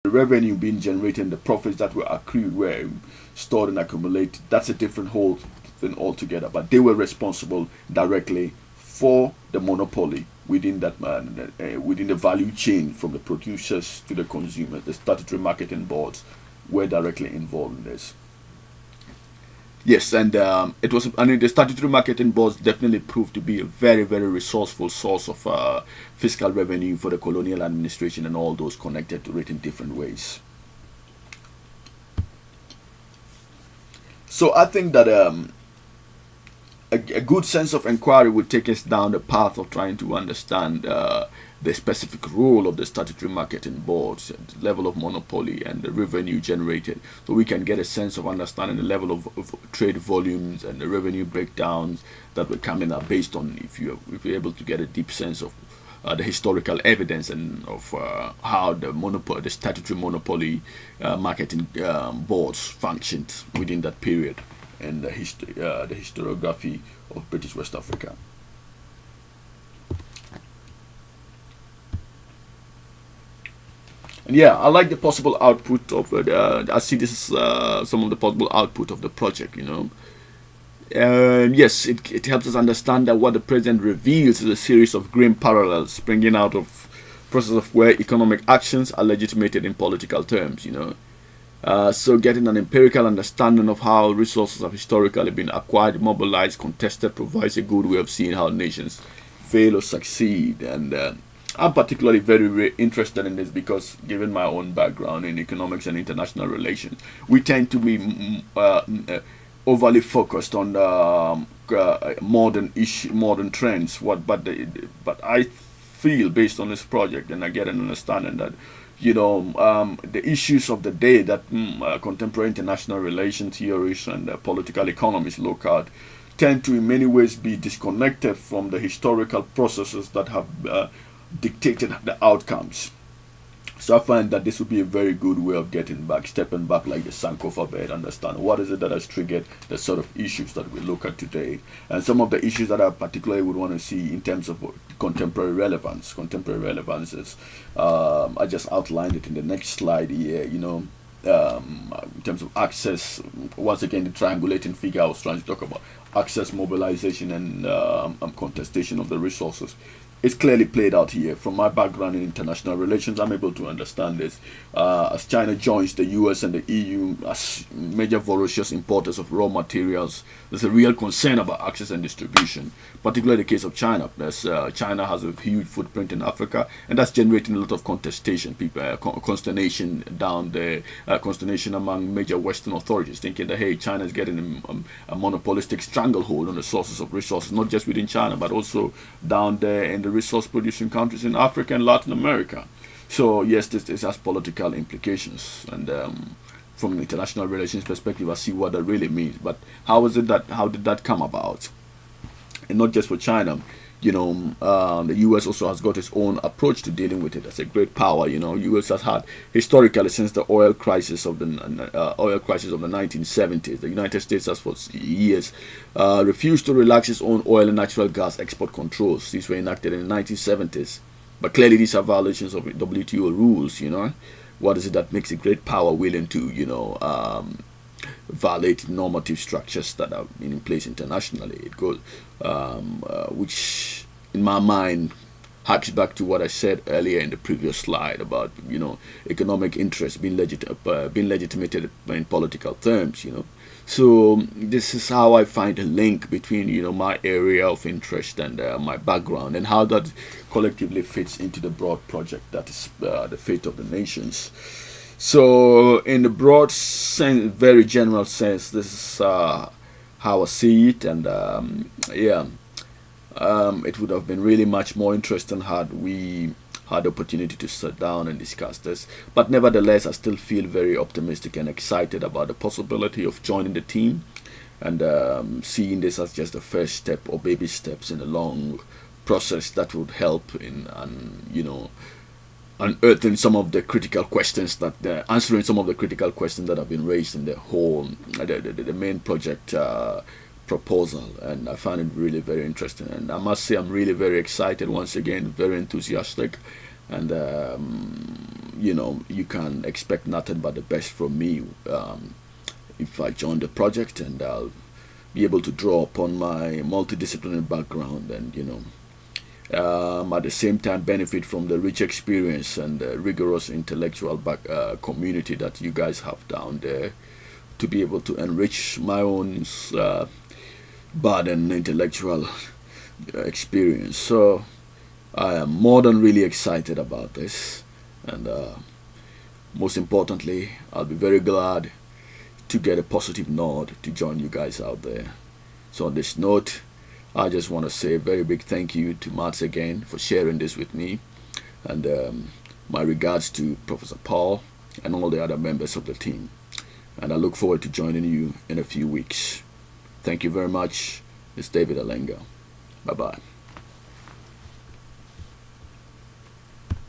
the revenue being generated, the profits that were accrued were stored and accumulated. That's a different whole thing altogether. But they were responsible directly for the monopoly within that within the value chain from the producers to the consumers. The statutory marketing boards were directly involved in this. Yes, and it was. I mean, the statutory marketing boards definitely proved to be a very, very resourceful source of fiscal revenue for the colonial administration and all those connected to it in different ways. So I think that a good sense of inquiry would take us down the path of trying to understand the specific role of the statutory marketing boards, the level of monopoly, and the revenue generated, so we can get a sense of understanding the level of trade volumes and the revenue breakdowns that will come in are based on if you're able to get a deep sense of the historical evidence and of how the statutory monopoly marketing boards functioned within that period and the historiography of British West Africa. And yeah, I like the possible output of I see this is some of the possible output of the project. Yes, it helps us understand that what the president reveals is a series of grim parallels springing out of process of where economic actions are legitimated in political terms. So getting an empirical understanding of how resources have historically been acquired, mobilized, contested provides a good way of seeing how nations fail or succeed. And I'm particularly very interested in this because, given my own background in economics and international relations, we tend to be overly focused on modern trends. But I feel, based on this project, and I get an understanding that the issues of the day that contemporary international relations theorists and political economists look at tend to in many ways be disconnected from the historical processes that have dictated the outcomes. So I find that this would be a very good way of stepping back like the Sankofa bed, understand what is it that has triggered the sort of issues that we look at today, and some of the issues that I particularly would want to see in terms of contemporary relevance. Contemporary relevance is, I just outlined it in the next slide here. In terms of access, once again, the triangulating figure I was trying to talk about: access, mobilization, and contestation of the resources. It's clearly played out here. From my background in international relations, I'm able to understand this. As China joins the US and the EU as major voracious importers of raw materials, there's a real concern about access and distribution, particularly the case of China. China has a huge footprint in Africa, and that's generating a lot of contestation, consternation down there, consternation among major Western authorities, thinking that, hey, China is getting a monopolistic stranglehold on the sources of resources, not just within China, but also down there in the resource producing countries in Africa and Latin America. So yes, this has political implications, and from an international relations perspective, I see what that really means. But how did that come about? And not just for China, the U.S. also has got its own approach to dealing with it as a great power. U.S. has had historically since the oil crisis of the 1970s. The United States has for years refused to relax its own oil and natural gas export controls. These were enacted in the 1970s, but clearly these are violations of WTO rules. What is it that makes a great power willing to violate normative structures that have been in place internationally? It goes, which in my mind harks back to what I said earlier in the previous slide about economic interest being legitimated in political terms. So this is how I find a link between my area of interest and my background, and how that collectively fits into the broad project that is the fate of the nations. So, in the broad sense, very general sense, this is how I see it, and it would have been really much more interesting had we had the opportunity to sit down and discuss this. But nevertheless, I still feel very optimistic and excited about the possibility of joining the team, and seeing this as just the first step or baby steps in a long process that would help in, unearthing some of the critical questions answering some of the critical questions that have been raised in the whole the main project proposal. And I found it really very interesting, and I must say I'm really very excited, once again very enthusiastic, and you know, you can expect nothing but the best from me if I join the project, and I'll be able to draw upon my multidisciplinary background, and you know, at the same time benefit from the rich experience and the rigorous intellectual community that you guys have down there, to be able to enrich my own burden intellectual experience. So I am more than really excited about this, and most importantly, I'll be very glad to get a positive nod to join you guys out there. So on this note, I just want to say a very big thank you to Mats again for sharing this with me, and my regards to Professor Paul and all the other members of the team. And I look forward to joining you in a few weeks. Thank you very much. It's David Alenga. Bye bye.